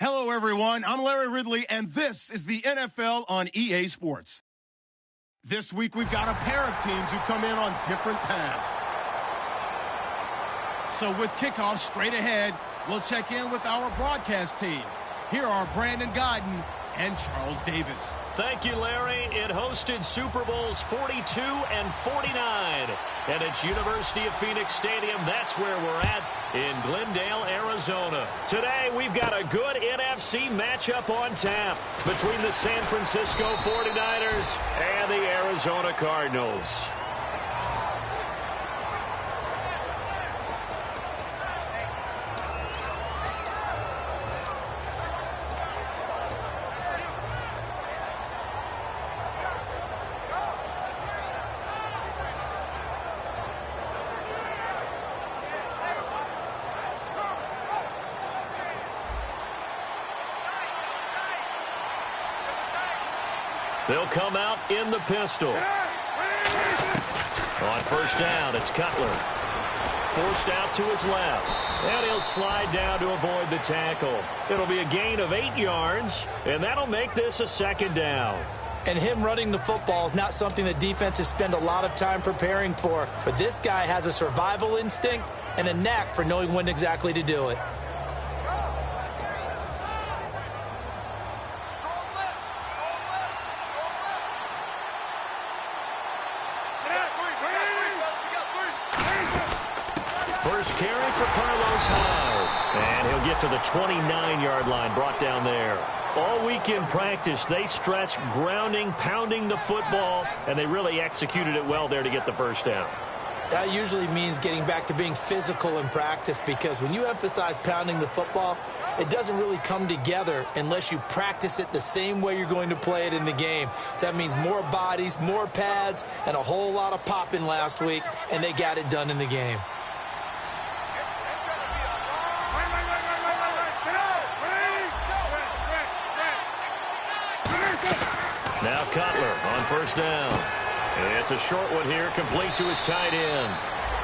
Hello, everyone. I'm Larry Ridley, and this is the NFL on EA Sports. This week, we've got a pair of teams who come in on different paths. So with kickoff straight ahead, we'll check in with our broadcast team. Here are Brandon Gaudin and Charles Davis. Thank you, Larry. It hosted Super Bowls 42 and 49. And it's University of Phoenix Stadium. That's where we're at in Glendale, Arizona. Today, we've got a good NFC matchup on tap between the San Francisco 49ers and the Arizona Cardinals. They'll come out in the pistol. On first down, it's Cutler. Forced out to his left. And he'll slide down to avoid the tackle. It'll be a gain of 8 yards, and that'll make this a second down. And him running the football is not something that defenses spend a lot of time preparing for. But this guy has a survival instinct and a knack for knowing when exactly to do it. First carry for Carlos Hyde. And he'll get to the 29-yard line, brought down there. All week in practice, they stress grounding, pounding the football, and they really executed it well there to get the first down. That usually means getting back to being physical in practice, because when you emphasize pounding the football, it doesn't really come together unless you practice it the same way you're going to play it in the game. That means more bodies, more pads, and a whole lot of popping last week, and they got it done in the game. Now Cutler on first down. It's a short one here, complete to his tight end.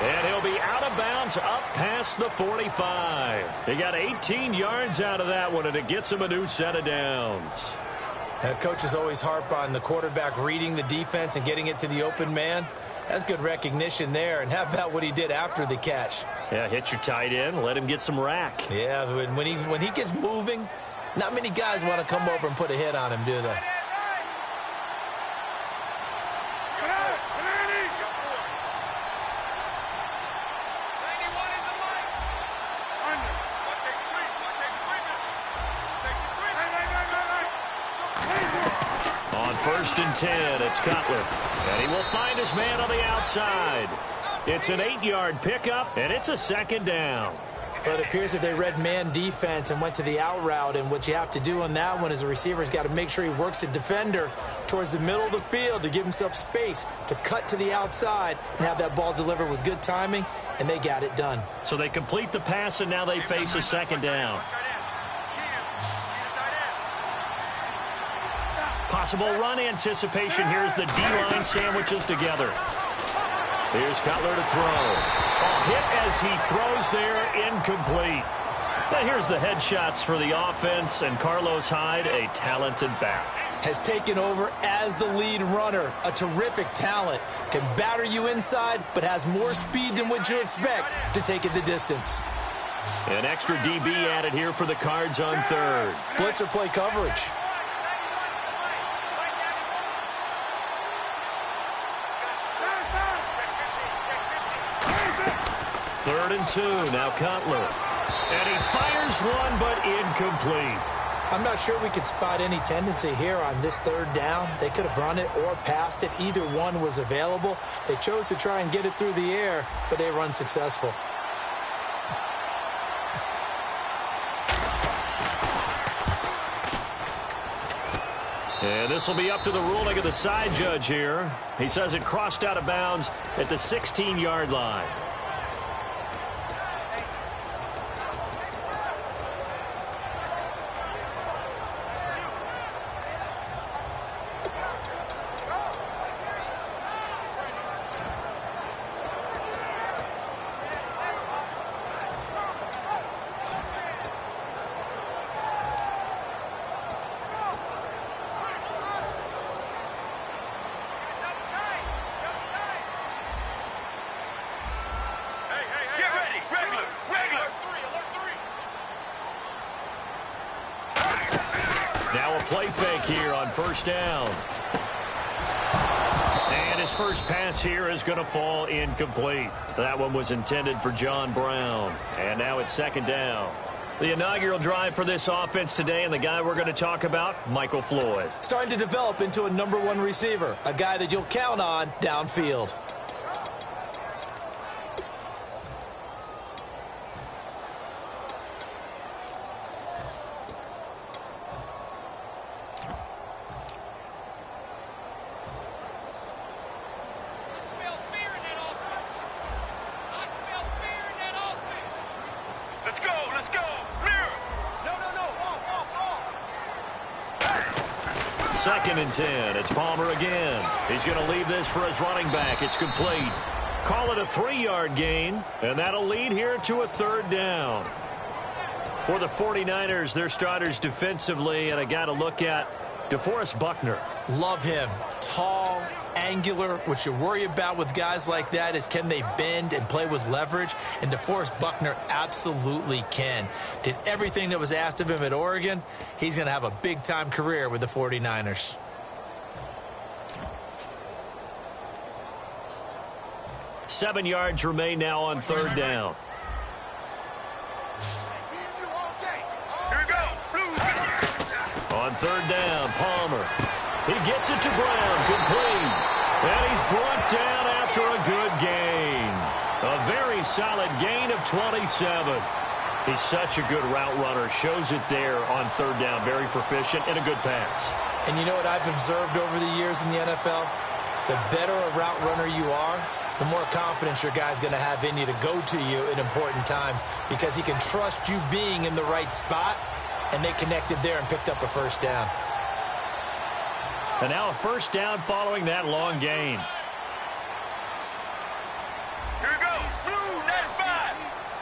And he'll be out of bounds up past the 45. He got 18 yards out of that one, and it gets him a new set of downs. Coaches always harp on the quarterback reading the defense and getting it to the open man. That's good recognition there. And how about what he did after the catch? Yeah, hit your tight end, let him get some rack. Yeah, when he gets moving, not many guys want to come over and put a hit on him, do they? First and 10, it's Cutler. And he will find his man on the outside. It's an 8-yard pickup, and it's a second down. But it appears that they read man defense and went to the out route, and what you have to do on that one is the receiver's got to make sure he works the defender towards the middle of the field to give himself space to cut to the outside and have that ball delivered with good timing, and they got it done. So they complete the pass, and now they face a second down. Possible run anticipation. Here's the D-line sandwiches together. Here's Cutler to throw. A hit as he throws there, incomplete. Now here's the headshots for the offense, and Carlos Hyde, a talented back. Has taken over as the lead runner. A terrific talent. Can batter you inside, but has more speed than what you expect to take it the distance. An extra DB added here for the Cards on third. Blitzer play coverage. Third and 2, now Cutler. And he fires one, but incomplete. I'm not sure we could spot any tendency here on this third down. They could have run it or passed it. Either one was available. They chose to try and get it through the air, but they were unsuccessful. And this will be up to the ruling of the side judge here. He says it crossed out of bounds at the 16-yard line. play fake here on first down. And his first pass here is going to fall incomplete. That one was intended for John Brown. And now it's second down. The inaugural drive for this offense today, and the guy we're going to talk about, Michael Floyd. Starting to develop into a #1 receiver, a guy that you'll count on downfield. Second and 10. It's Palmer again. He's going to leave this for his running back. It's complete. Call it a 3-yard gain, and that'll lead here to a third down. For the 49ers, their starters defensively, and a guy to look at, DeForest Buckner. Love him. Tall, angular. What you worry about with guys like that is can they bend and play with leverage? And DeForest Buckner absolutely can. Did everything that was asked of him at Oregon. He's going to have a big-time career with the 49ers. Seven yards remain now on third down. On third down, Palmer. He gets it to Brown, complete. And he's brought down after a good gain. A very solid gain of 27. He's such a good route runner. Shows it there on third down. Very proficient and a good pass. And you know what I've observed over the years in the NFL? The better a route runner you are, the more confidence your guy's going to have in you to go to you in important times because he can trust you being in the right spot. And they connected there and picked up a first down. And now a first down following that long gain. Here we go. Blue, net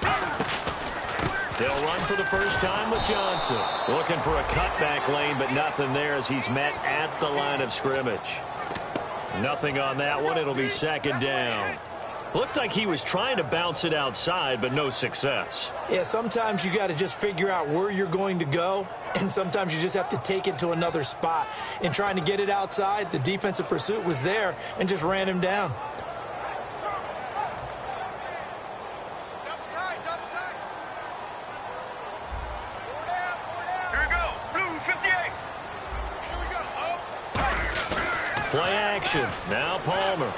5. They'll run for the first time with Johnson. Looking for a cutback lane, but nothing there as he's met at the line of scrimmage. Nothing on that one. It'll be second down. Looked like he was trying to bounce it outside, but no success. Yeah, sometimes you got to just figure out where you're going to go, and sometimes you just have to take it to another spot. In trying to get it outside, the defensive pursuit was there and just ran him down. Here we go. Blue, 58. Here we go. Play action. Now Palmer.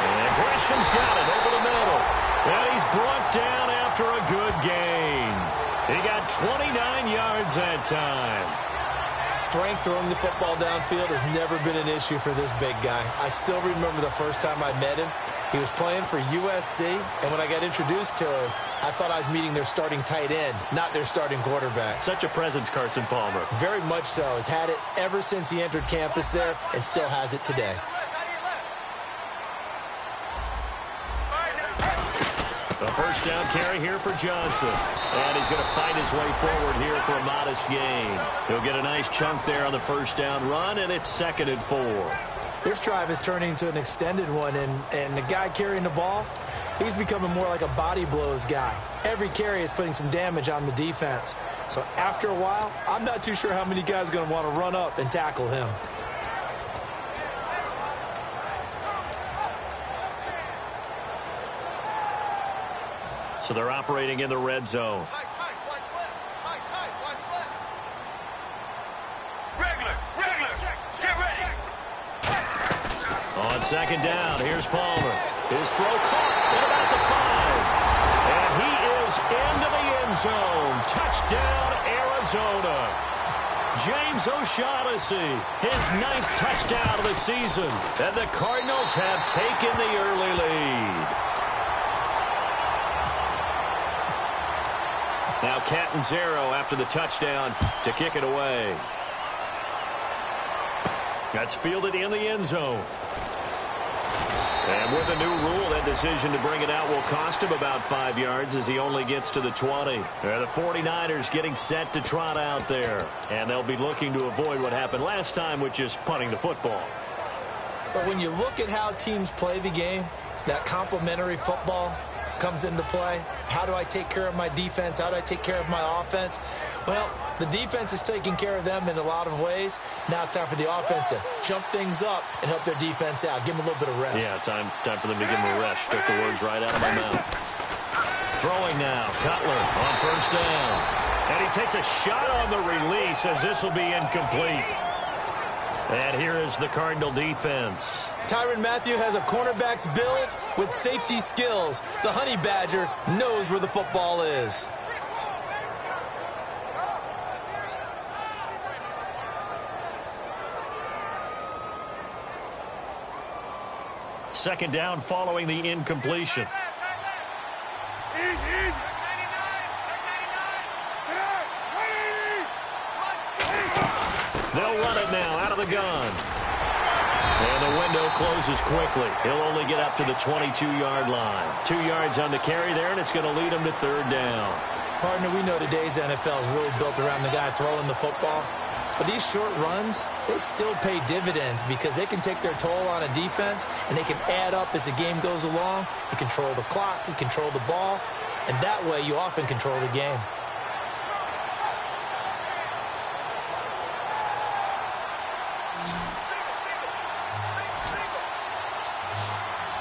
And Gresham's got it over the middle. And he's brought down after a good gain. He got 29 yards that time. Strength throwing the football downfield has never been an issue for this big guy. I still remember the first time I met him. He was playing for USC, and when I got introduced to him, I thought I was meeting their starting tight end, not their starting quarterback. Such a presence, Carson Palmer. Very much so. Has had it ever since he entered campus there and still has it today. A first down carry here for Johnson. And he's going to fight his way forward here for a modest gain. He'll get a nice chunk there on the first down run, and it's 2nd and 4. This drive is turning into an extended one, and the guy carrying the ball, he's becoming more like a body blows guy. Every carry is putting some damage on the defense. So after a while, I'm not too sure how many guys are going to want to run up and tackle him. So they're operating in the red zone. Tight, watch left. Tight, watch left. Regular. Get ready. On second down, here's Palmer. His throw caught at about the 5. And he is into the end zone. Touchdown, Arizona. James O'Shaughnessy, his 9th touchdown of the season. And the Cardinals have taken the early lead. Now Catanzaro after the touchdown to kick it away. That's fielded in the end zone. And with a new rule, that decision to bring it out will cost him about 5 yards as he only gets to the 20. The 49ers getting set to trot out there. And they'll be looking to avoid what happened last time, which is punting the football. But when you look at how teams play the game, that complementary football, comes into play. How do I take care of my defense? How do I take care of my offense? Well, the defense is taking care of them in a lot of ways. Now it's time for the offense to jump things up and help their defense out. Give them a little bit of rest. Yeah, time for them to give them a rest. Took the words right out of my mouth. Throwing now, Cutler on first down. And he takes a shot on the release as this will be incomplete. And here is the Cardinal defense. Tyrann Mathieu has a cornerback's build with safety skills. The Honey Badger knows where the football is. Second down following the incompletion. They'll run it now out of the gun. And the window closes quickly. He'll only get up to the 22-yard line. 2 yards on the carry there, and it's going to lead him to third down. Partner, we know today's NFL is really built around the guy throwing the football. But these short runs, they still pay dividends because they can take their toll on a defense, and they can add up as the game goes along. You control the clock, you control the ball, and that way you often control the game.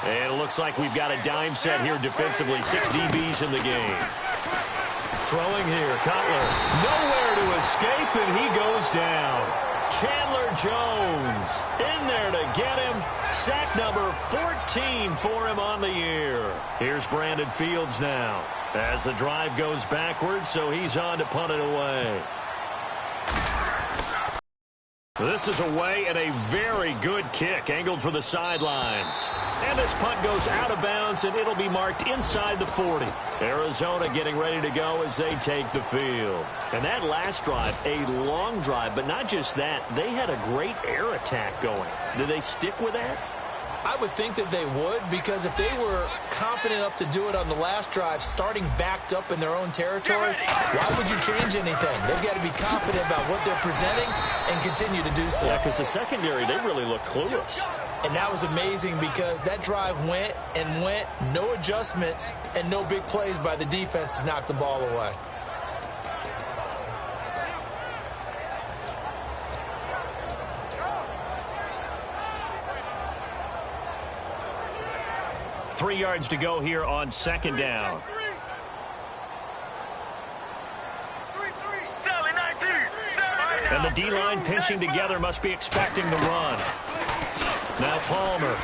And it looks like we've got a dime set here defensively. 6 DBs in the game. Throwing here, Cutler. Nowhere to escape, and he goes down. Chandler Jones in there to get him. Sack number 14 for him on the year. Here's Brandon Fields now as the drive goes backwards, so he's on to punt it away. This is away and a very good kick, angled for the sidelines. And this punt goes out of bounds, and it'll be marked inside the 40. Arizona getting ready to go as they take the field. And that last drive, a long drive, but not just that. They had a great air attack going. Do they stick with that? I would think that they would, because if they were confident enough to do it on the last drive, starting backed up in their own territory, why would you change anything? They've got to be confident about what they're presenting and continue to do so. Yeah, because the secondary, they really looked clueless. And that was amazing because that drive went and went, no adjustments, and no big plays by the defense to knock the ball away. Three yards to go here on second down. And the D-line pinching together, must be expecting the run. Now Palmer.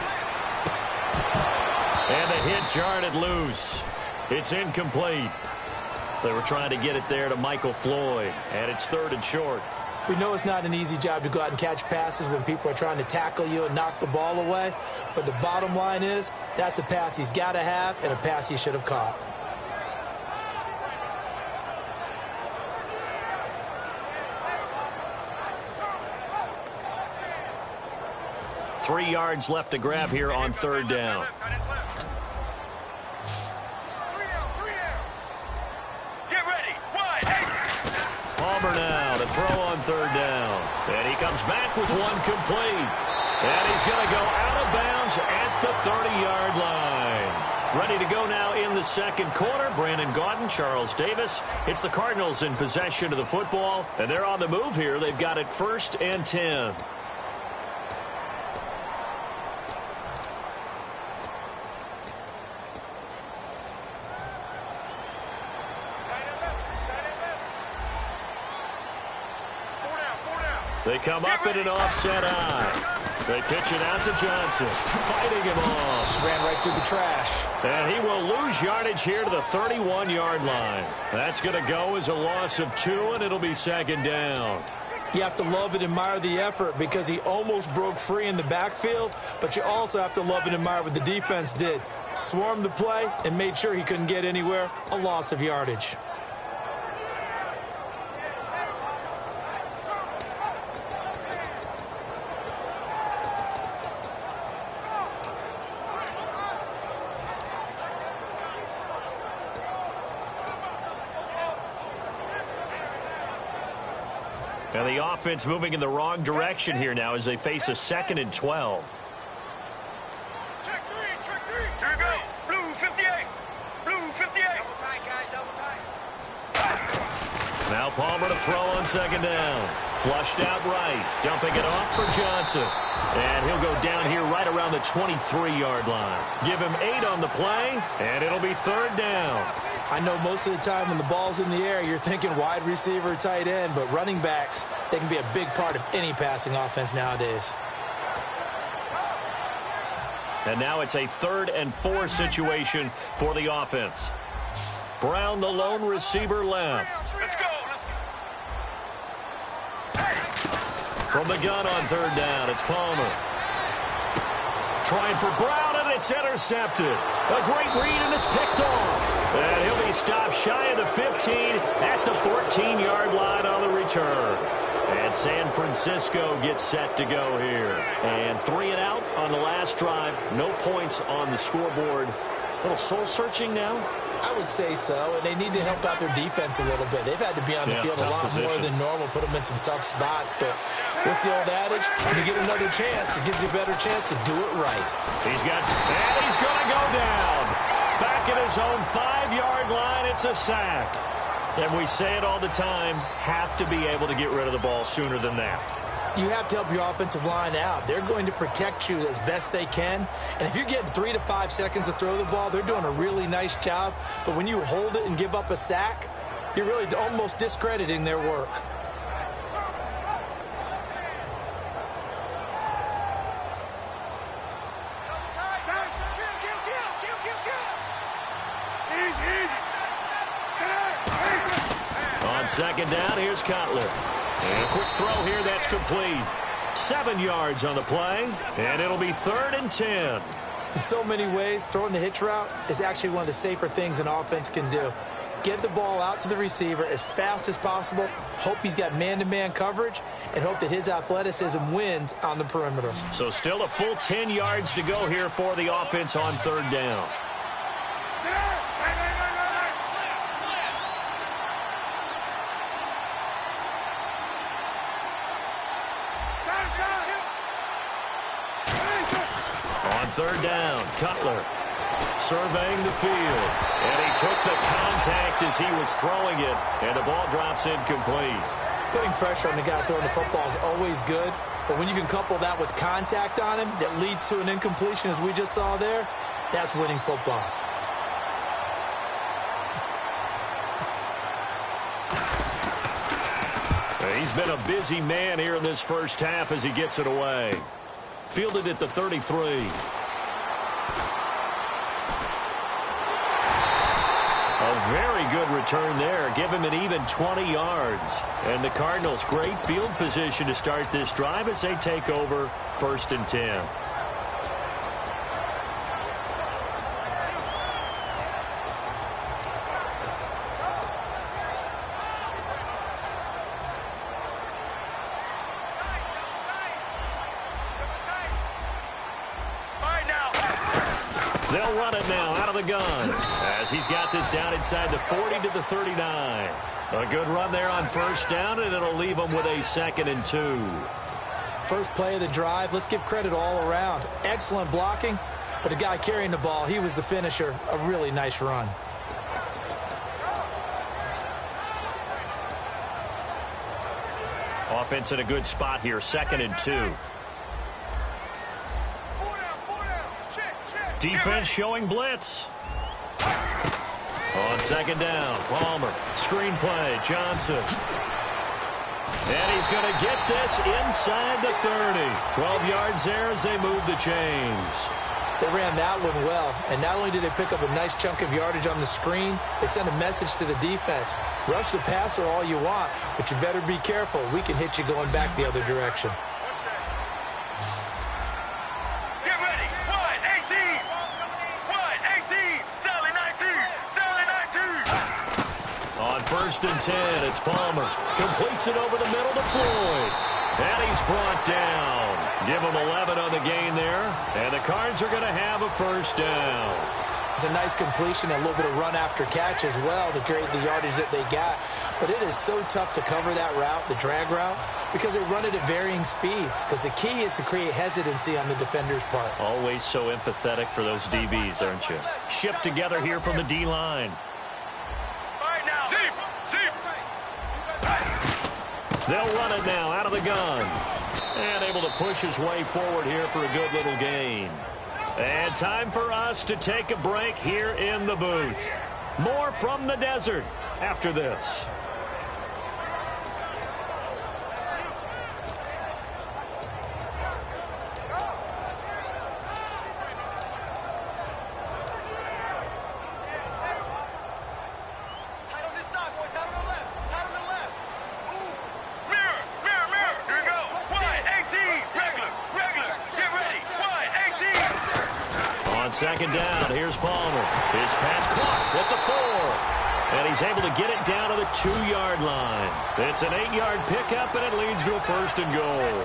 And the hit jarred it loose. It's incomplete. They were trying to get it there to Michael Floyd, and it's third and short. We know it's not an easy job to go out and catch passes when people are trying to tackle you and knock the ball away. But the bottom line is, that's a pass he's got to have and a pass he should have caught. Three yards left to grab here on third down. Palmer now to throw on third down. And he comes back with one complete. And he's going to go out of bounds at the 30-yard line. Ready to go now in the second quarter. Brandon Gaudin, Charles Davis. It's the Cardinals in possession of the football. And they're on the move here. They've got it 1st and 10. They come up in an offset eye. They pitch it out to Johnson. Fighting him off. Just ran right through the trash. And he will lose yardage here to the 31-yard line. That's going to go as a loss of 2, and it'll be second down. You have to love and admire the effort because he almost broke free in the backfield, but you also have to love and admire what the defense did. Swarmed the play and made sure he couldn't get anywhere. A loss of yardage. And the offense moving in the wrong direction here now as they face a 2nd and 12. Check three. Here we go. Blue 58. Blue Now Palmer to throw on second down. Flushed out right. Dumping it off for Johnson. And he'll go down here right around the 23-yard line. Give him 8 on the play, and it'll be third down. I know most of the time when the ball's in the air, you're thinking wide receiver, tight end, but running backs, they can be a big part of any passing offense nowadays. And now it's a 3rd and 4 situation for the offense. Brown, the lone receiver left. Let's go. From the gun on 3rd down, it's Palmer. Trying for Brown, and it's intercepted. A great read, and it's picked off. And he'll be stopped shy of the 15 at the 14-yard line on the return. And San Francisco gets set to go here. And 3 and out on the last drive. No points on the scoreboard. A little soul-searching now. I would say so, and they need to help out their defense a little bit. They've had to be on the field a lot more than normal, put them in some tough spots. But what's the old adage? When you get another chance, it gives you a better chance to do it right. He's going to go down. Back at his own 5-yard line, it's a sack. And we say it all the time, have to be able to get rid of the ball sooner than that. You have to help your offensive line out. They're going to protect you as best they can. And if you're getting 3 to 5 seconds to throw the ball, they're doing a really nice job. But when you hold it and give up a sack, you're really almost discrediting their work. On second down, here's Cutler. And a quick throw here, that's complete. 7 yards on the play, and it'll be 3rd and 10. In so many ways, throwing the hitch route is actually one of the safer things an offense can do. Get the ball out to the receiver as fast as possible, hope he's got man-to-man coverage, and hope that his athleticism wins on the perimeter. So still a full 10 yards to go here for the offense on 3rd down. On 3rd down, Cutler surveying the field. And he took the contact as he was throwing it, and the ball drops incomplete. Putting pressure on the guy throwing the football is always good, but when you can couple that with contact on him that leads to an incompletion, as we just saw there, that's winning football. He's been a busy man here in this first half as he gets it away. Fielded at the 33. A very good return there. Give him an even 20 yards. And the Cardinals, great field position to start this drive as they take over 1st and 10. They'll run it now out of the gun as he's got this down inside the 40 to the 39. A good run there on 1st down, and it'll leave them with a 2nd and 2. First play of the drive, let's give credit all around. Excellent blocking, but the guy carrying the ball, he was the finisher. A really nice run. Offense in a good spot here, 2nd and 2. Defense showing blitz. On 2nd down, Palmer. Screen play, Johnson. And he's going to get this inside the 30. 12 yards there as they move the chains. They ran that one well, and not only did they pick up a nice chunk of yardage on the screen, they sent a message to the defense. Rush the passer all you want, but you better be careful. We can hit you going back the other direction. On 1st and 10, it's Palmer. Completes it over the middle to Floyd. And he's brought down. Give him 11 on the gain there. And the Cards are going to have a 1st down. It's a nice completion, a little bit of run after catch as well to create the yardage that they got. But it is so tough to cover that route, the drag route, because they run it at varying speeds. Because the key is to create hesitancy on the defender's part. Always so empathetic for those DBs, aren't you? Shift together here from the D-line. They'll run it now out of the gun. And able to push his way forward here for a good little gain. And time for us to take a break here in the booth. More from the desert after this. Second down, here's Palmer. His pass caught at the 4. And he's able to get it down to the 2-yard line. It's an 8-yard pickup, and it leads to a 1st and goal.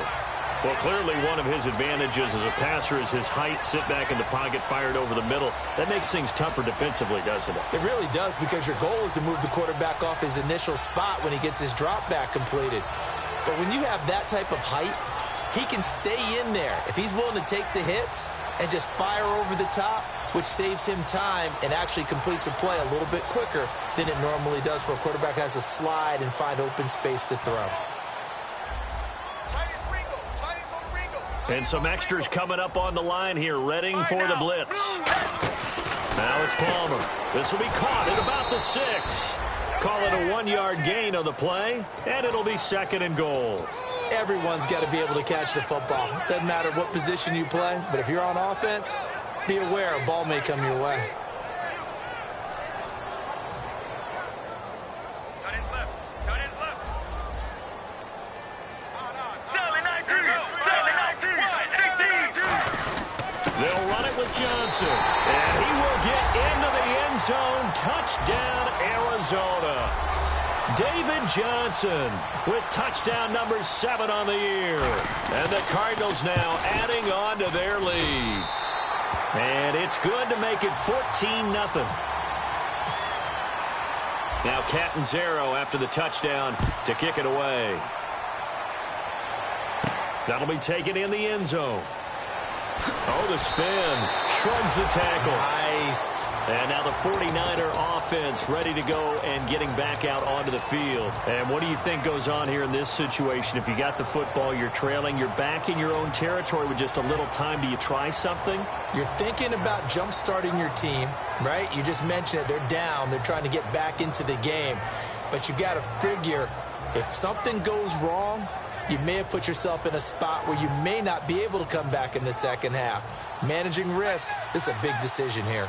Well, clearly one of his advantages as a passer is his height, sit back in the pocket, fired over the middle. That makes things tougher defensively, doesn't it? It really does, because your goal is to move the quarterback off his initial spot when he gets his drop back completed. But when you have that type of height, he can stay in there. If he's willing to take the hits and just fire over the top, which saves him time and actually completes a play a little bit quicker than it normally does for a quarterback has to slide and find open space to throw. And some extras coming up on the line here, readying for the blitz. Now it's Palmer. This will be caught at about the 6. Call it a 1-yard gain on the play, and it'll be 2nd and goal. Everyone's got to be able to catch the football. Doesn't matter what position you play, but if you're on offense, be aware a ball may come your way. Cut in left. Cut in left. Sally 19. Sally 19. They'll run it with Johnson. And he will get into the end zone. Touchdown, Arizona. David Johnson with touchdown number 7 on the year. And the Cardinals now adding on to their lead. And it's good to make it 14-0. Now Catanzaro after the touchdown to kick it away. That'll be taken in the end zone. Oh, the spin. Shrugs the tackle. Nice. And now the 49er offense ready to go and getting back out onto the field. And what do you think goes on here in this situation? If you got the football, you're trailing, you're back in your own territory with just a little time. Do you try something? You're thinking about jump-starting your team, right? You just mentioned it. They're down. They're trying to get back into the game. But you got to figure if something goes wrong, you may have put yourself in a spot where you may not be able to come back in the second half. Managing risk, this is a big decision here.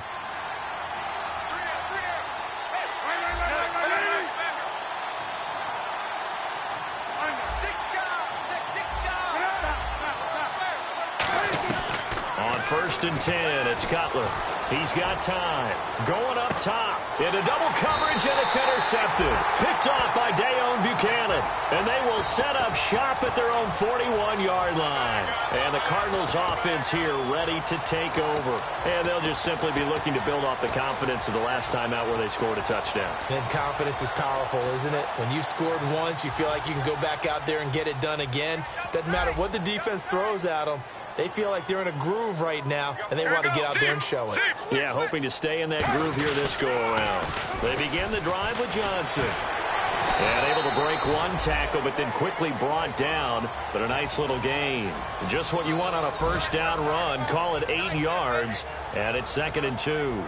On 1st and 10, it's Cutler. He's got time. Going up top. Into double coverage, and it's intercepted. Picked off by Deone Bucannon. And they will set up shop at their own 41-yard line. And the Cardinals offense here ready to take over. And they'll just simply be looking to build off the confidence of the last time out where they scored a touchdown. And confidence is powerful, isn't it? When you've scored once, you feel like you can go back out there and get it done again. Doesn't matter what the defense throws at them. They feel like they're in a groove right now, and they want to get out there and show it. Yeah, hoping to stay in that groove here this go-around. They begin the drive with Johnson. And able to break one tackle, but then quickly brought down. But a nice little gain. Just what you want on a first down run. Call it 8 yards, and it's 2nd and 2.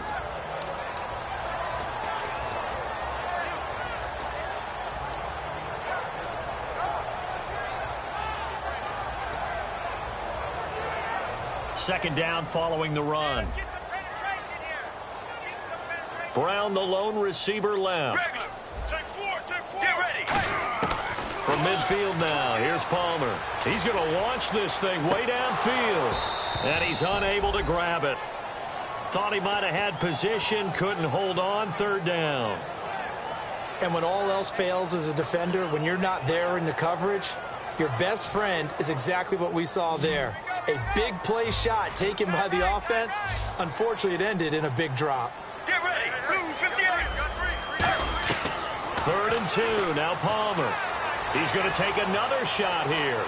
Second down following the run. Brown, the lone receiver, left. Get ready. From midfield now, here's Palmer. He's going to launch this thing way downfield. And he's unable to grab it. Thought he might have had position, couldn't hold on. 3rd down. And when all else fails as a defender, when you're not there in the coverage, your best friend is exactly what we saw there. A big play shot taken by the offense. Unfortunately, it ended in a big drop. Get ready. Lose 58. 3rd and 2. Now Palmer. He's going to take another shot here.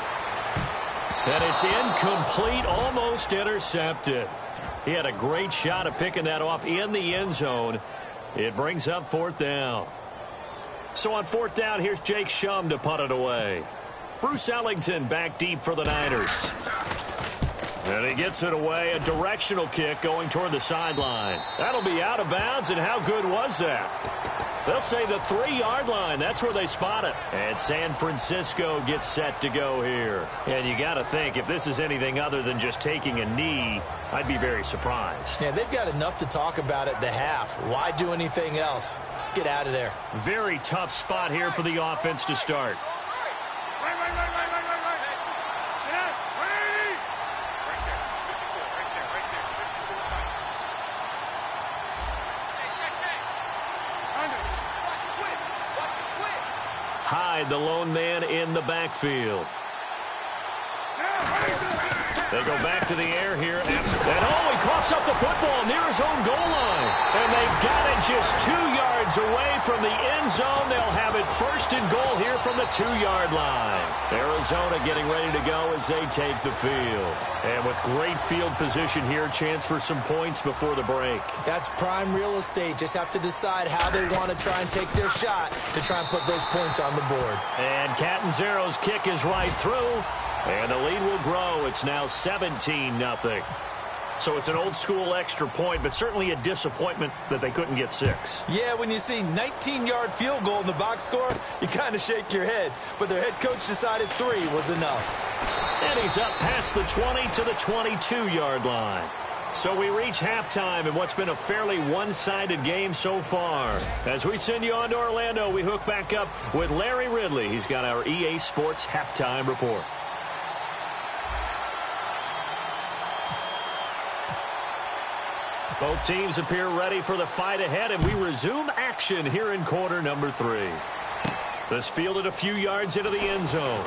And it's incomplete, almost intercepted. He had a great shot at picking that off in the end zone. It brings up 4th down. So on 4th down, here's Jake Shum to punt it away. Bruce Ellington back deep for the Niners. And he gets it away, a directional kick going toward the sideline. That'll be out of bounds, and how good was that? They'll say the 3-yard line. That's where they spot it. And San Francisco gets set to go here. And you got to think, if this is anything other than just taking a knee, I'd be very surprised. Yeah, they've got enough to talk about at the half. Why do anything else? Just get out of there. Very tough spot here for the offense to start. Hyde, the lone man in the backfield. They go back to the air here. And he coughs up the football near his own goal line. And they've got it just 2 yards away from the end zone. They'll have it 1st and goal here from the 2-yard line. Arizona getting ready to go as they take the field. And with great field position here, chance for some points before the break. That's prime real estate. Just have to decide how they want to try and take their shot to try and put those points on the board. And Catanzaro's kick is right through. And the lead will grow. It's now 17-0. So it's an old-school extra point, but certainly a disappointment that they couldn't get 6. Yeah, when you see 19-yard field goal in the box score, you kind of shake your head. But their head coach decided 3 was enough. And he's up past the 20 to the 22-yard line. So we reach halftime in what's been a fairly one-sided game so far. As we send you on to Orlando, we hook back up with Larry Ridley. He's got our EA Sports halftime report. Both teams appear ready for the fight ahead, and we resume action here in quarter number 3. This fielded a few yards into the end zone.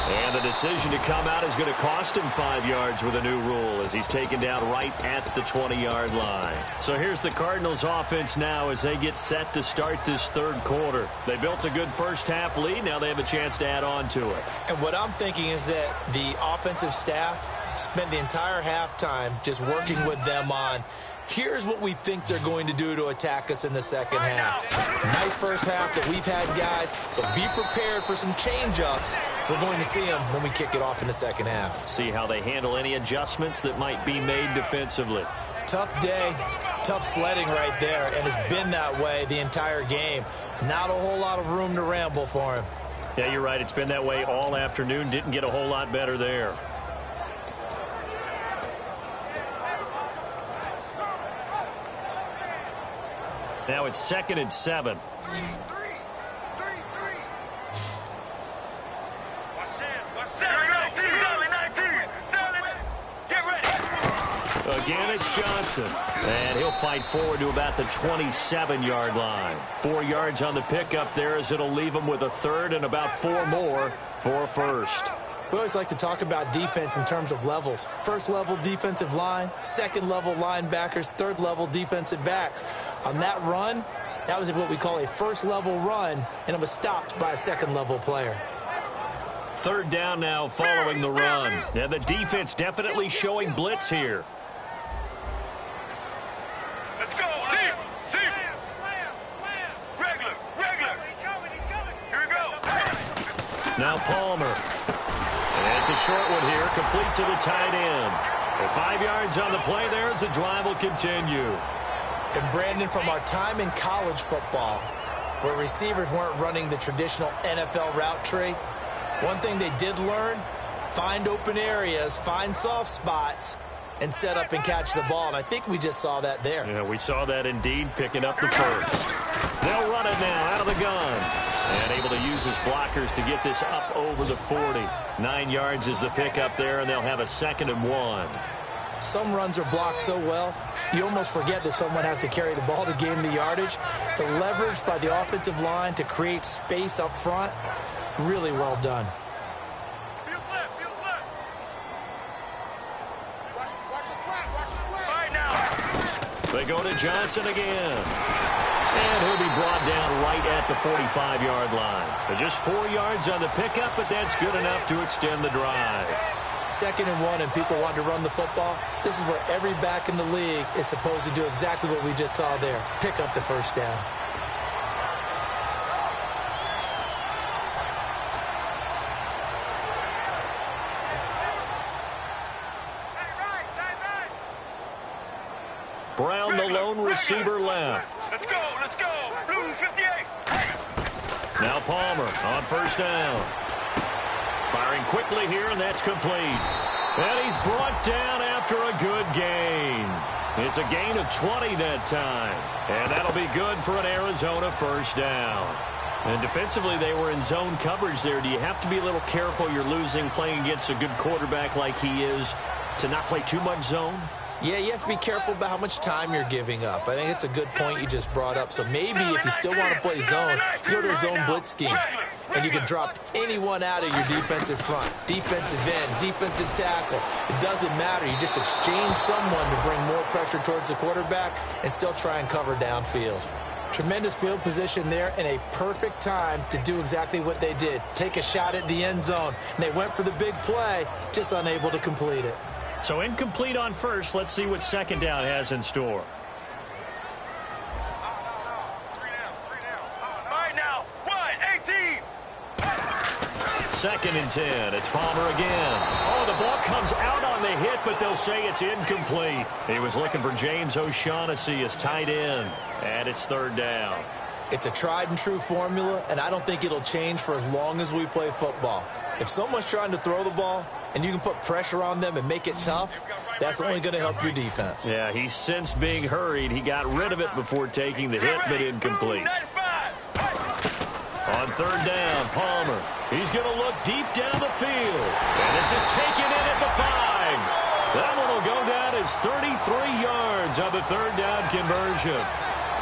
And the decision to come out is going to cost him 5 yards with a new rule as he's taken down right at the 20-yard line. So here's the Cardinals offense now as they get set to start this 3rd quarter. They built a good first-half lead. Now they have a chance to add on to it. And what I'm thinking is that the offensive staff spent the entire halftime just working with them on, here's what we think they're going to do to attack us in the second half. Nice first half that we've had, guys, but be prepared for some change-ups. We're going to see them when we kick it off in the second half. See how they handle any adjustments that might be made defensively. Tough day, tough sledding right there, and it's been that way the entire game. Not a whole lot of room to ramble for him. Yeah, you're right. It's been that way all afternoon. Didn't get a whole lot better there. Now it's 2nd and 7. Again, it's Johnson. And he'll fight forward to about the 27-yard line. 4 yards on the pickup there as it'll leave him with a 3rd and about 4 more for a 1st. We always like to talk about defense in terms of levels. 1st level defensive line, 2nd level linebackers, 3rd level defensive backs. On that run, that was what we call a 1st level run, and it was stopped by a 2nd level player. 3rd down now following the run. And the defense definitely showing blitz here. Let's go. See. Regular. He's coming. Here we go. Now Palmer. And it's a short one here, complete to the tight end. And 5 yards on the play there as the drive will continue. And Brandon, from our time in college football, where receivers weren't running the traditional NFL route tree, one thing they did learn, find open areas, find soft spots, and set up and catch the ball. And I think we just saw that there. Yeah, we saw that indeed, picking up the 1st. They'll run it now out of the gun. And able to use his blockers to get this up over the 40. 9 yards is the pickup there, and they'll have a 2nd and 1. Some runs are blocked so well, you almost forget that someone has to carry the ball to gain the yardage. The leverage by the offensive line to create space up front, really well done. Field left. Watch the slap. All right, now. They go to Johnson again. And he'll be brought down right at the 45-yard line. They're just 4 yards on the pickup, but that's good enough to extend the drive. 2nd and 1, and people want to run the football. This is where every back in the league is supposed to do exactly what we just saw there. Pick up the 1st down. receiver left. Let's go, let's go. Blue 58. Now Palmer on first down. Firing quickly here, and that's complete. And he's brought down after a good gain. It's a gain of 20 that time. And that'll be good for an Arizona first down. And defensively, they were in zone coverage there. Do you have to be a little careful you're losing playing against a good quarterback like he is to not play too much zone? Yeah, you have to be careful about how much time you're giving up. I think it's a good point you just brought up. So maybe if you still want to play zone, you go to a zone blitz scheme. And you can drop anyone out of your defensive front, defensive end, defensive tackle. It doesn't matter. You just exchange someone to bring more pressure towards the quarterback and still try and cover downfield. Tremendous field position there and a perfect time to do exactly what they did. Take a shot at the end zone. And they went for the big play, just unable to complete it. So incomplete on first. Let's see what second down has in store. Second and 10. It's Palmer again. Oh, the ball comes out on the hit, but they'll say it's incomplete. He was looking for James O'Shaughnessy as tight end, and it's third down. It's a tried and true formula, and I don't think it'll change for as long as we play football. If someone's trying to throw the ball and you can put pressure on them and make it tough, that's only going to help your defense. Yeah, he sensed being hurried. He got rid of it before taking the hit, but incomplete. On third down, Palmer. He's going to look deep down the field. And this is taken in at the 5. That one will go down as 33 yards on the third down conversion.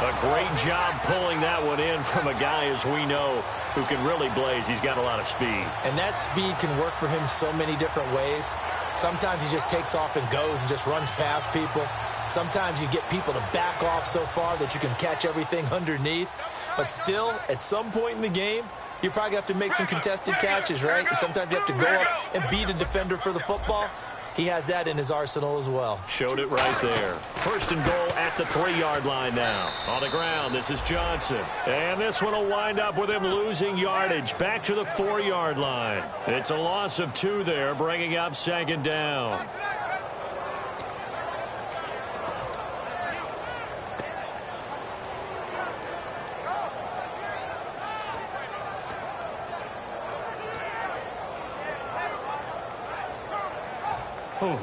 A great job pulling that one in from a guy, as we know, who can really blaze. He's got a lot of speed. And that speed can work for him so many different ways. Sometimes he just takes off and goes and just runs past people. Sometimes you get people to back off so far that you can catch everything underneath. But still, at some point in the game, you probably have to make some contested catches, right? Sometimes you have to go up and beat a defender for the football. He has that in his arsenal as well. Showed it right there. First and goal at the 3-yard line now. On the ground, this is Johnson. And this one will wind up with him losing yardage back to the 4-yard line. It's a loss of 2 there, bringing up second down.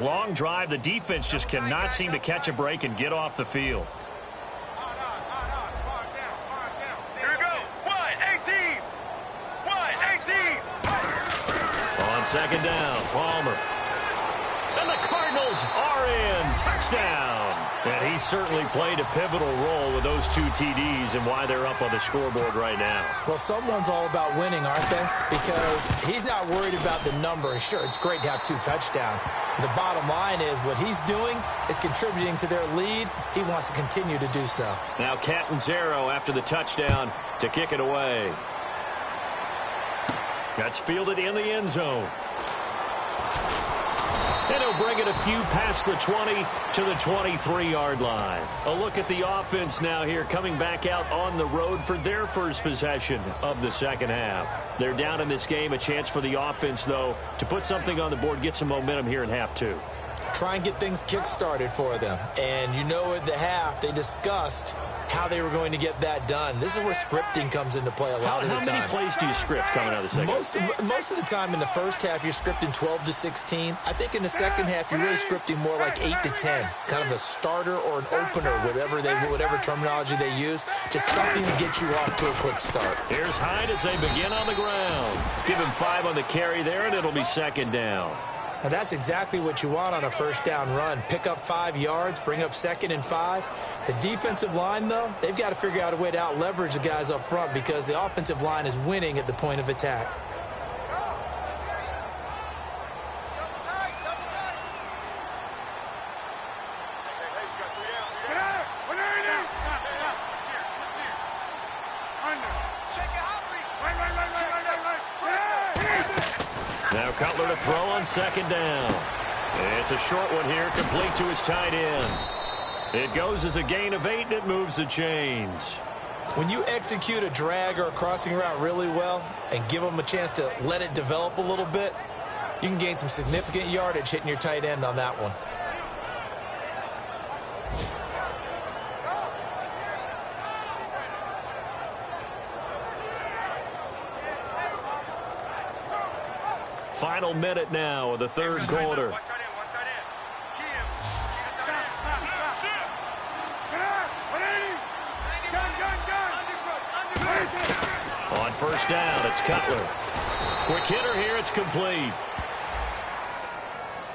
Long drive. The defense just cannot seem to catch a break and get off the field. Here we go. 1-18. 1-18. On second down, Palmer. And the Cardinals are in. Touchdown. And he certainly played a pivotal role with those 2 TDs and why they're up on the scoreboard right now. Well, someone's all about winning, aren't they? Because he's not worried about the number. Sure, it's great to have 2 touchdowns. The bottom line is what he's doing is contributing to their lead. He wants to continue to do so. Now Catanzaro after the touchdown to kick it away. That's fielded in the end zone. And he'll bring it a few past the 20 to the 23-yard line. A look at the offense now here, coming back out on the road for their first possession of the second half. They're down in this game. A chance for the offense, though, to put something on the board, get some momentum here in half 2. Try and get things kick-started for them. And you know at the half, they discussed how they were going to get that done. This is where scripting comes into play a lot of the time. How many plays do you script coming out of the second? Most of the time in the first half, you're scripting 12 to 16. I think in the second half, you're really scripting more like 8 to 10. Kind of a starter or an opener, whatever terminology they use. Just something to get you off to a quick start. Here's Hyde as they begin on the ground. Give him 5 on the carry there, and it'll be second down. And that's exactly what you want on a first down run. Pick up 5 yards, bring up second and 5. The defensive line, though, they've got to figure out a way to out-leverage the guys up front because the offensive line is winning at the point of attack. Now Cutler to throw on second down. It's a short one here, complete to his tight end. It goes as a gain of 8, and it moves the chains. When you execute a drag or a crossing route really well and give them a chance to let it develop a little bit, you can gain some significant yardage hitting your tight end on that one. Final minute now of the third quarter. On first down, it's Cutler. Quick hitter here, it's complete.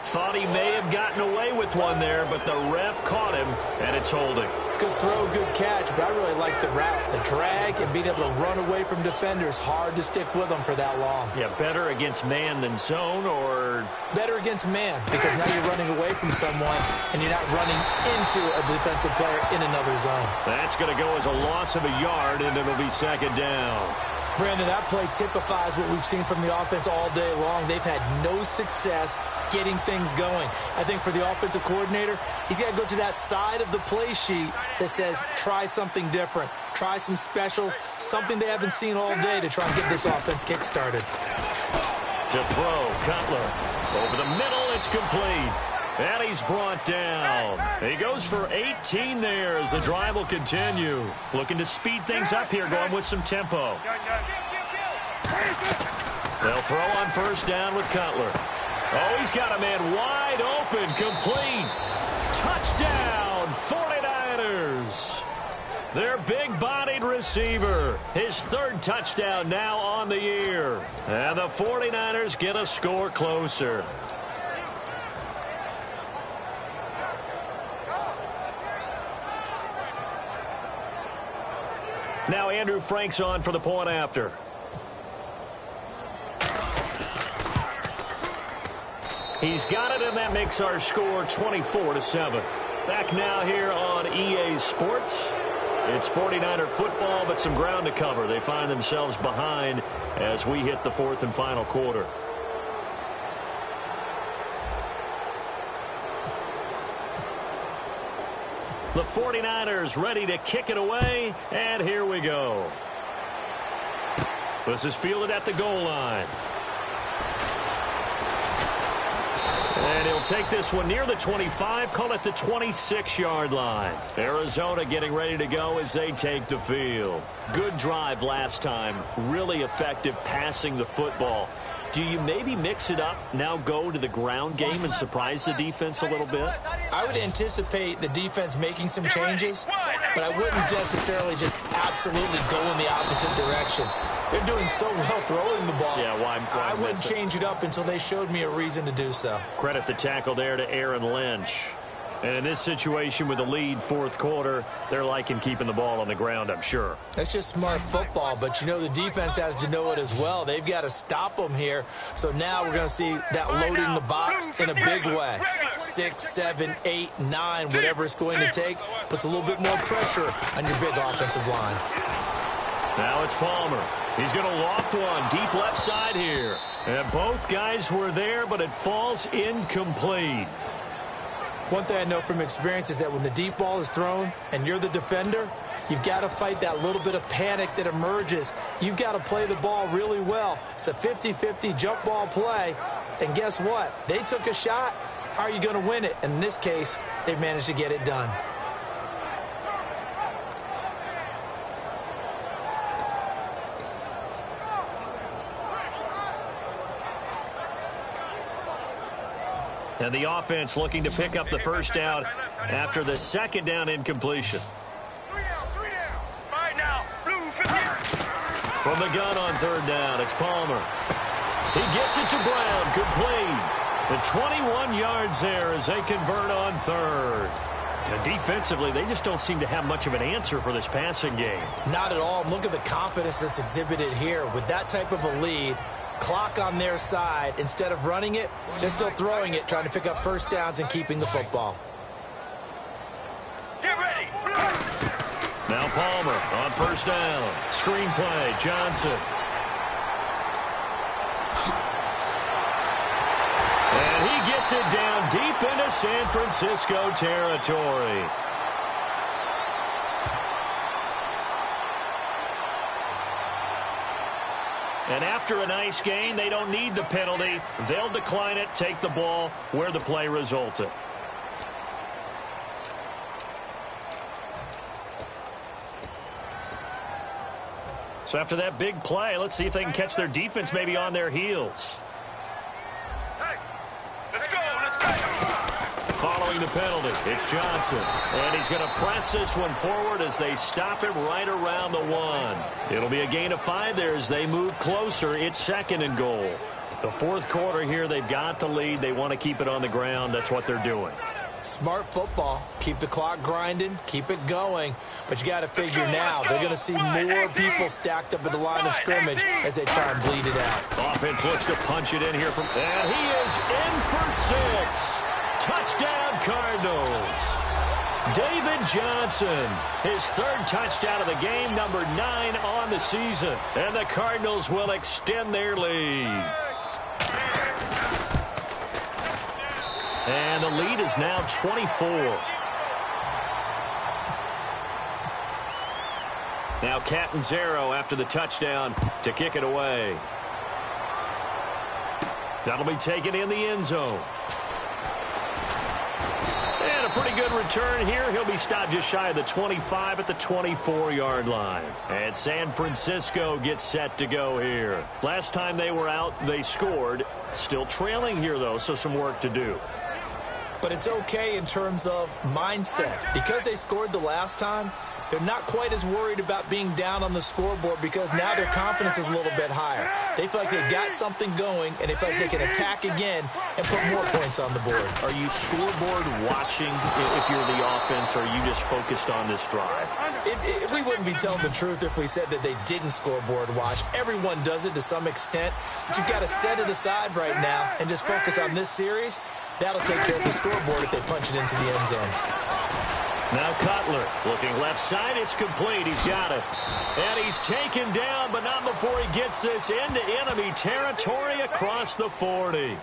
Thought he may have gotten away with one there, but the ref caught him, and it's holding. Good throw, good catch, but I really like the route. The drag and being able to run away from defenders, hard to stick with them for that long. Yeah, better against man than zone, or? Better against man, because now you're running away from someone, and you're not running into a defensive player in another zone. That's going to go as a loss of a yard, and it'll be second down. Brandon, that play typifies what we've seen from the offense all day long. They've had no success getting things going. I think for the offensive coordinator, he's got to go to that side of the play sheet that says try something different, try some specials, something they haven't seen all day to try and get this offense kick-started. To throw, Cutler. Over the middle, it's complete. And he's brought down. He goes for 18 there as the drive will continue. Looking to speed things up here, going with some tempo. They'll throw on first down with Cutler. Oh, he's got a man wide open, complete. Touchdown, 49ers. Their big-bodied receiver. His third touchdown now on the year. And the 49ers get a score closer. Now Andrew Frank's on for the point after. He's got it, and that makes our score 24-7. Back now here on EA Sports. It's 49er football, but some ground to cover. They find themselves behind as we hit the fourth and final quarter. The 49ers ready to kick it away, and here we go. This is fielded at the goal line. And he'll take this one near the 25, call it the 26-yard line. Arizona getting ready to go as they take the field. Good drive last time, really effective passing the football. Do you maybe mix it up, now go to the ground game and surprise the defense a little bit? I would anticipate the defense making some changes, but I wouldn't necessarily just absolutely go in the opposite direction. They're doing so well throwing the ball. Yeah, why I wouldn't change it up until they showed me a reason to do so. Credit the tackle there to Aaron Lynch. And in this situation with the lead fourth quarter, they're liking keeping the ball on the ground, I'm sure. That's just smart football, but you know the defense has to know it as well. They've got to stop them here. So now we're going to see that loading the box in a big way. 6, 7, 8, 9, whatever it's going to take, puts a little bit more pressure on your big offensive line. Now it's Palmer. He's going to loft one deep left side here. And both guys were there, but it falls incomplete. One thing I know from experience is that when the deep ball is thrown and you're the defender, you've got to fight that little bit of panic that emerges. You've got to play the ball really well. It's a 50-50 jump ball play. And guess what? They took a shot. How are you going to win it? And in this case, they managed to get it done. And the offense looking to pick up the first down after the second down incompletion. From the gun on third down, it's Palmer. He gets it to Brown, complete. The 21 yards there as they convert on third. And defensively, they just don't seem to have much of an answer for this passing game. Not at all. Look at the confidence that's exhibited here. With that type of a lead, clock on their side, instead of running it, they're still throwing it, trying to pick up first downs and keeping the football. Get ready. Now Palmer on first down. Screen play, Johnson. And he gets it down deep into San Francisco territory. And after a nice gain, they don't need the penalty. They'll decline it, take the ball where the play resulted. So after that big play, let's see if they can catch their defense maybe on their heels. calling the penalty. It's Johnson. And he's going to press this one forward as they stop him right around the 1. It'll be a gain of 5 there as they move closer. It's 2nd and goal. The fourth quarter here, they've got the lead. They want to keep it on the ground. That's what they're doing. Smart football. Keep the clock grinding. Keep it going. But you got to figure now they're going to see more people stacked up at the line of scrimmage as they try and bleed it out. Offense looks to punch it in here from... And he is in for 6. Touchdown, Cardinals. David Johnson, his 3rd touchdown of the game, number 9 on the season. And the Cardinals will extend their lead. And the lead is now 24. Now Catanzaro after the touchdown to kick it away. That'll be taken in the end zone. And a pretty good return here. He'll be stopped just shy of the 25 at the 24-yard line. And San Francisco gets set to go here. Last time they were out, they scored. Still trailing here, though, so some work to do. But it's okay in terms of mindset. Because they scored the last time, they're not quite as worried about being down on the scoreboard because now their confidence is a little bit higher. They feel like they've got something going, and they feel like they can attack again and put more points on the board. Are you scoreboard watching if you're the offense, or are you just focused on this drive? We wouldn't be telling the truth if we said that they didn't scoreboard watch. Everyone does it to some extent, but you've got to set it aside right now and just focus on this series. That'll take care of the scoreboard if they punch it into the end zone. Now Cutler looking left side. It's complete. He's got it. And he's taken down, but not before he gets this into enemy territory across the 40.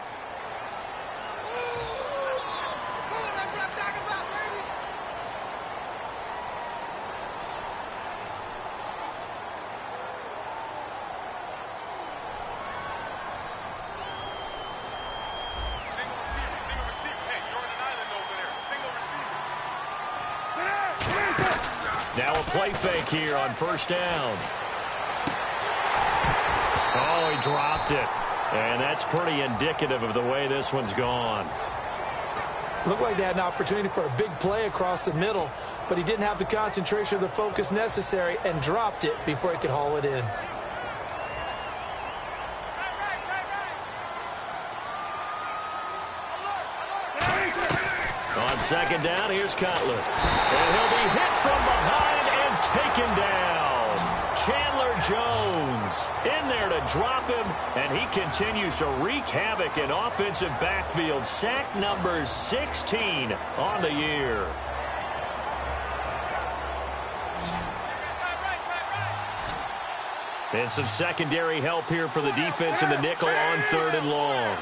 Now a play fake here on first down. Oh, he dropped it. And that's pretty indicative of the way this one's gone. Looked like they had an opportunity for a big play across the middle, but he didn't have the concentration or the focus necessary and dropped it before he could haul it in. On second down, here's Cutler. And he'll be hit from behind and taken down. Chandler Jones in there to drop him, and he continues to wreak havoc in offensive backfield. Sack number 16 on the year. And some secondary help here for the defense in the nickel on third and long.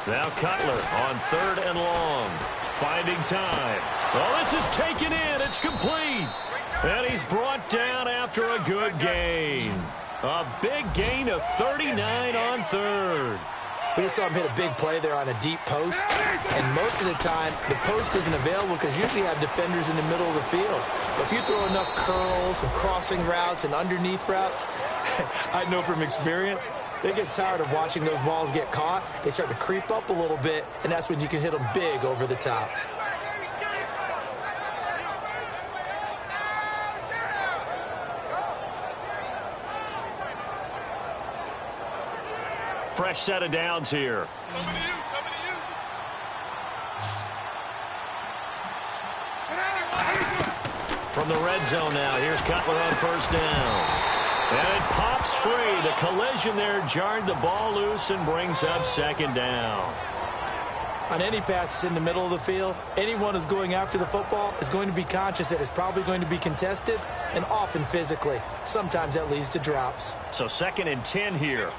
Now Cutler on third and long. Finding time. Oh, this is taken in. It's complete. And he's brought down after a good gain. A big gain of 39 on third. We just saw him hit a big play there on a deep post. And most of the time, the post isn't available because usually you have defenders in the middle of the field. But if you throw enough curls and crossing routes and underneath routes, I know from experience, they get tired of watching those balls get caught. They start to creep up a little bit, and that's when you can hit them big over the top. Fresh set of downs here. From the red zone now, here's Cutler on first down. And it pops free. The collision there jarred the ball loose and brings up second down. On any passes in the middle of the field, anyone who's going after the football is going to be conscious that it's probably going to be contested and often physically. Sometimes that leads to drops. So 2nd and 10 here.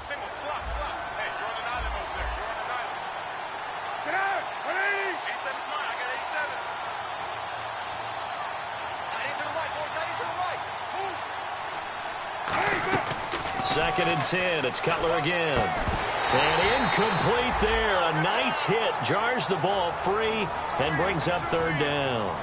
Second and 10. It's Cutler again. And incomplete there. A nice hit. Jars the ball free and brings up third down.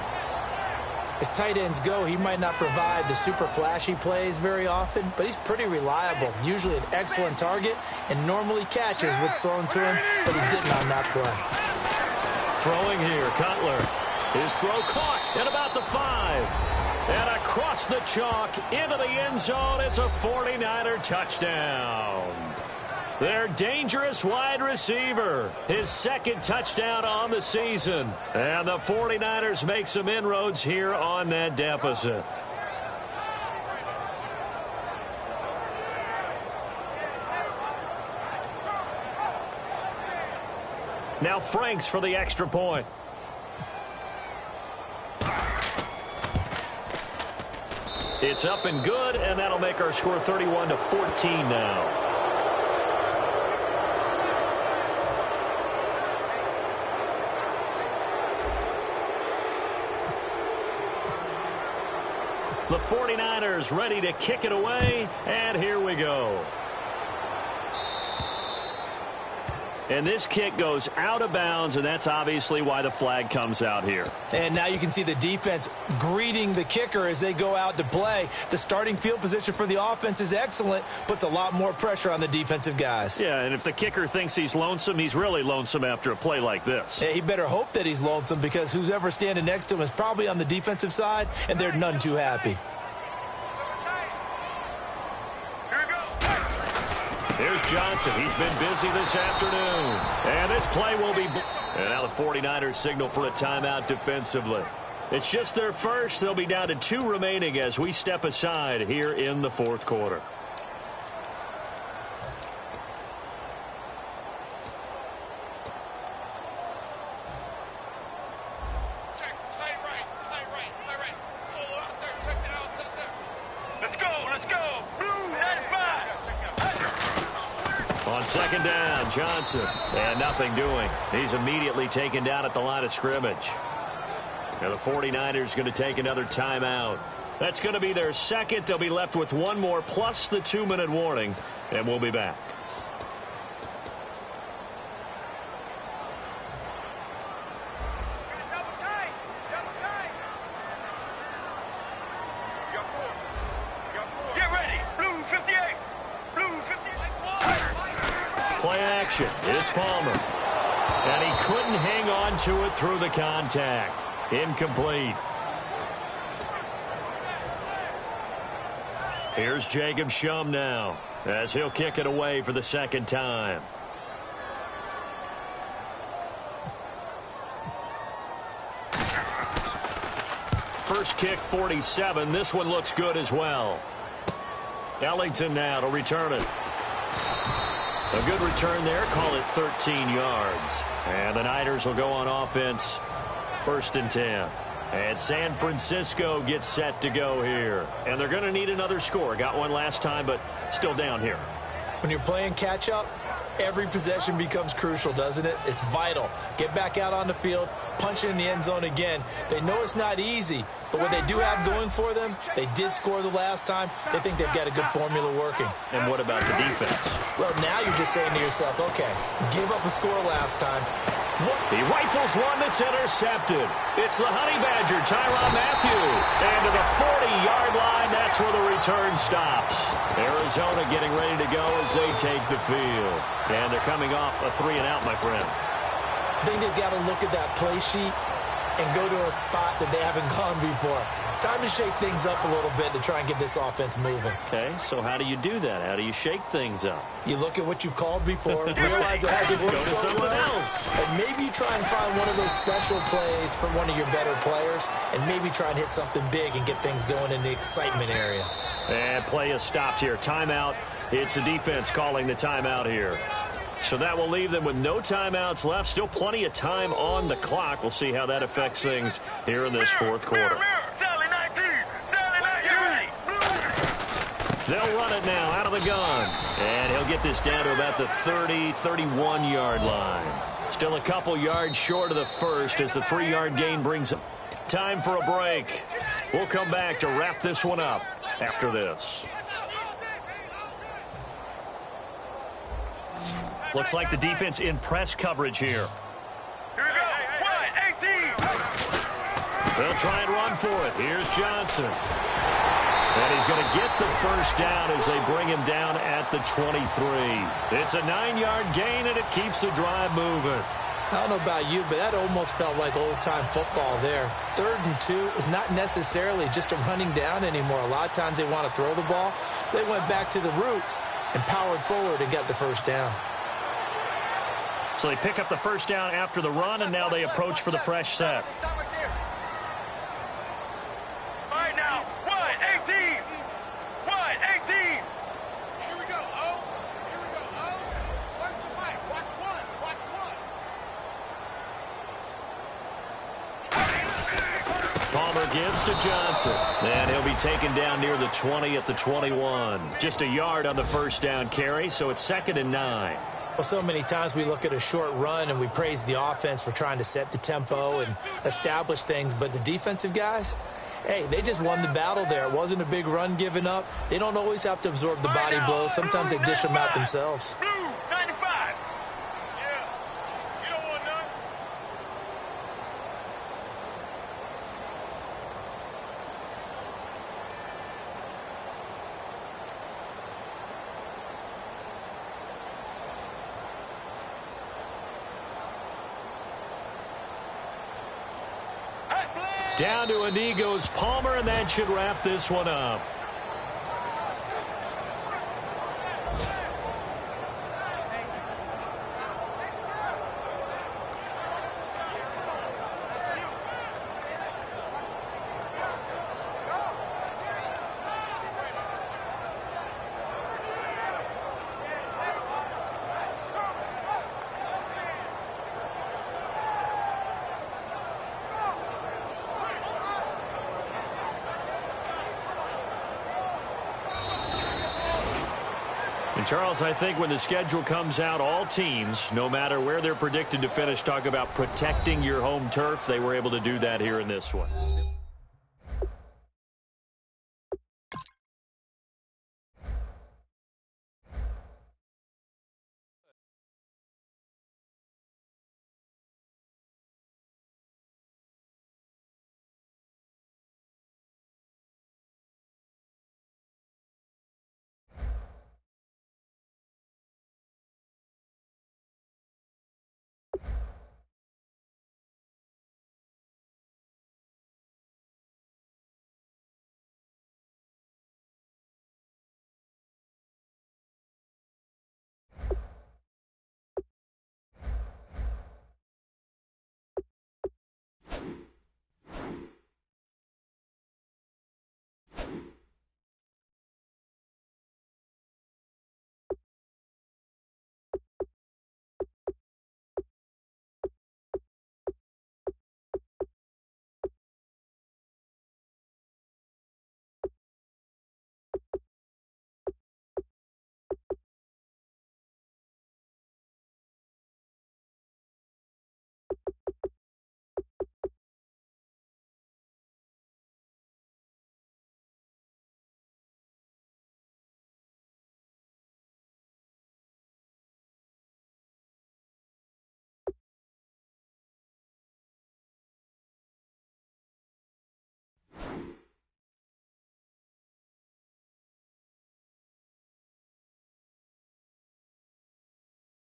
As tight ends go, he might not provide the super flashy plays very often, but he's pretty reliable, usually an excellent target, and normally catches what's thrown to him, but he didn't on that play. Throwing here, Cutler. His throw caught at about the 5. And across the chalk into the end zone, it's a 49er touchdown. Their dangerous wide receiver, his second touchdown on the season. And the 49ers make some inroads here on that deficit. Now Franks for the extra point. It's up and good, and that'll make our score 31-14 now. The 49ers ready to kick it away, and here we go. And this kick goes out of bounds, and that's obviously why the flag comes out here. And now you can see the defense greeting the kicker as they go out to play. The starting field position for the offense is excellent, puts a lot more pressure on the defensive guys. Yeah, and if the kicker thinks he's lonesome, he's really lonesome after a play like this. Yeah, he better hope that he's lonesome, because who's ever standing next to him is probably on the defensive side, and they're none too happy. Here's Johnson. He's been busy this afternoon. And this play will be... And now the 49ers signal for a timeout defensively. It's just their first. They'll be down to 2 remaining as we step aside here in the fourth quarter. On second down, Johnson. And nothing doing. He's immediately taken down at the line of scrimmage. Now the 49ers going to take another timeout. That's going to be their second. They'll be left with one more plus the 2-minute warning. And we'll be back. Play action. It's Palmer. And he couldn't hang on to it through the contact. Incomplete. Here's Jacob Shum now as he'll kick it away for the second time. First kick, 47. This one looks good as well. Ellington now to return it. A good return there. Call it 13 yards. And the Niners will go on offense. 1st and 10. And San Francisco gets set to go here. And they're going to need another score. Got one last time, but still down here. When you're playing catch-up, every possession becomes crucial, doesn't it? It's vital. Get back out on the field, punch it in the end zone again. They know it's not easy, but what they do have going for them, they did score the last time. They think they've got a good formula working. And what about the defense? Well, now you're just saying to yourself, okay, give up a score last time. He rifles one that's intercepted. It's the Honey Badger, Tyrann Mathieu. And to the 40-yard line, that's where the return stops. Arizona getting ready to go as they take the field. And they're coming off a 3-and-out, my friend. I think they've got to look at that play sheet and go to a spot that they haven't gone before. Time to shake things up a little bit to try and get this offense moving. Okay, so how do you do that? How do you shake things up? You look at what you've called before, realize it hasn't worked so well, and maybe you try and find one of those special plays from one of your better players, and maybe try and hit something big and get things going in the excitement area. And play is stopped here. Timeout. It's the defense calling the timeout here. So that will leave them with no timeouts left. Still plenty of time on the clock. We'll see how that affects things here in this fourth quarter. They'll run it now out of the gun. And he'll get this down to about the 30, 31-yard line. Still a couple yards short of the first as the 3-yard gain brings him. Time for a break. We'll come back to wrap this one up after this. Looks like the defense in press coverage here. Here we go. 1, 18. They'll try and run for it. Here's Johnson. And he's going to get the first down as they bring him down at the 23. It's a 9-yard gain, and it keeps the drive moving. I don't know about you, but that almost felt like old-time football there. 3rd and 2 is not necessarily just a running down anymore. A lot of times they want to throw the ball. They went back to the roots and powered forward and got the first down. So they pick up the first down after the run, and now they approach for the fresh set. All right, now, 1-18. 1-18. Here we go, O. Here we go, O. Watch the mic. Watch one. Watch one. Palmer gives to Johnson. And he'll be taken down near the 20 at the 21. Just a yard on the first down carry, so it's 2nd and 9. Well, so many times we look at a short run and we praise the offense for trying to set the tempo and establish things, but the defensive guys, hey, they just won the battle there. It wasn't a big run given up. They don't always have to absorb the body blows. Sometimes they dish them out themselves. Blue, 95. Yeah. You don't want none. Down to a knee goes Palmer, and that should wrap this one up. And Charles, I think when the schedule comes out, all teams, no matter where they're predicted to finish, talk about protecting your home turf. They were able to do that here in this one.